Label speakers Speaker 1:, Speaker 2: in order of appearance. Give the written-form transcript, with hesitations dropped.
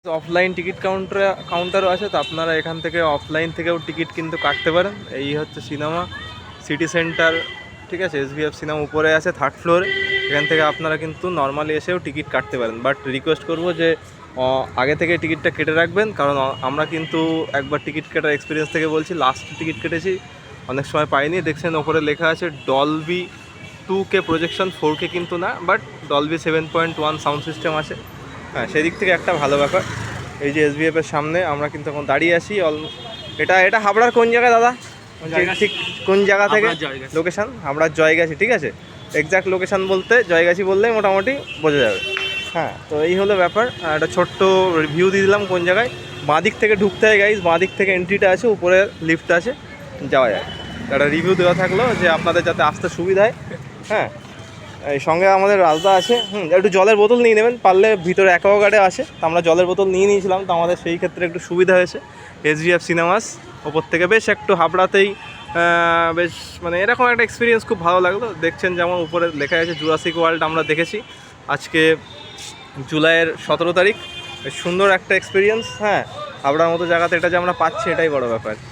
Speaker 1: Offline ticket কাউন্টারও আছে, তো আপনারা এখান থেকে অফলাইন থেকেও টিকিট কিন্তু কাটতে পারেন। এই হচ্ছে সিনেমা সিটি সেন্টার, ঠিক আছে, SVF সিনেমা উপরে আছে 3rd ফ্লোরে। এখান থেকে আপনারা কিন্তু নর্মালি এসেও টিকিট কাটতে পারেন, বাট রিকোয়েস্ট করব যে আগে থেকে টিকিটটা কেটে রাখবেন, কারণ আমরা কিন্তু একবার টিকিট কাটার এক্সপিরিয়েন্স থেকে বলছি, লাস্ট টিকিট কেটেছি, অনেক সময় পাইনি। দেখছেন ওপরে লেখা আছে ডলবি 2K প্রজেকশন, 4K কিন্তু না, বাট ডলবি 7.1 সাউন্ড সিস্টেম আছে। হ্যাঁ, সেদিক থেকে একটা ভালো ব্যাপার। এই যে SVF-এর সামনে আমরা কিন্তু এখন দাঁড়িয়ে আছি। এটা হাবড়ার কোন জায়গায় দাদা, ঠিক কোন জায়গা থেকে লোকেশান? হাবড়ার জয়গাছি, ঠিক আছে। এক্স্যাক্ট লোকেশান বলতে জয়গাছি বললেই মোটামুটি বোঝা যাবে। হ্যাঁ, তো এই হলো ব্যাপার। একটা ছোট্ট রিভিউ দিয়ে দিলাম কোন জায়গায়। বাঁ দিক থেকে ঢুকতে হয় গাইজ, বাঁ দিক থেকে এন্ট্রিটা আছে, উপরে লিফট আছে, যাওয়া যায়। একটা রিভিউ দেওয়া থাকলো যে আপনাদের যাতে আসতে সুবিধা হয়। হ্যাঁ, এই সঙ্গে আমাদের রাজদা আছে। একটু জলের বোতল নিয়ে নেবেন পারলে, ভিতরে অ্যাকোয়াগার্ডে আছে, তো আমরা জলের বোতল নিয়ে নিয়েছিলাম, তো আমাদের সেই ক্ষেত্রে একটু সুবিধা হয়েছে। SVF সিনেমাস ওপর থেকে বেশ একটু হাবড়াতেই বেশ মানে এরকম একটা এক্সপিরিয়েন্স খুব ভালো লাগলো। দেখছেন যেমন উপরে লেখা আছে জুরাসিক ওয়ার্ল্ড আমরা দেখেছি আজকে জুলাইয়ের 17 তারিখ। বেশ সুন্দর একটা এক্সপিরিয়েন্স। হ্যাঁ, হাবড়ার মতো জায়গাতে এটা যে আমরা পাচ্ছি এটাই বড় ব্যাপার।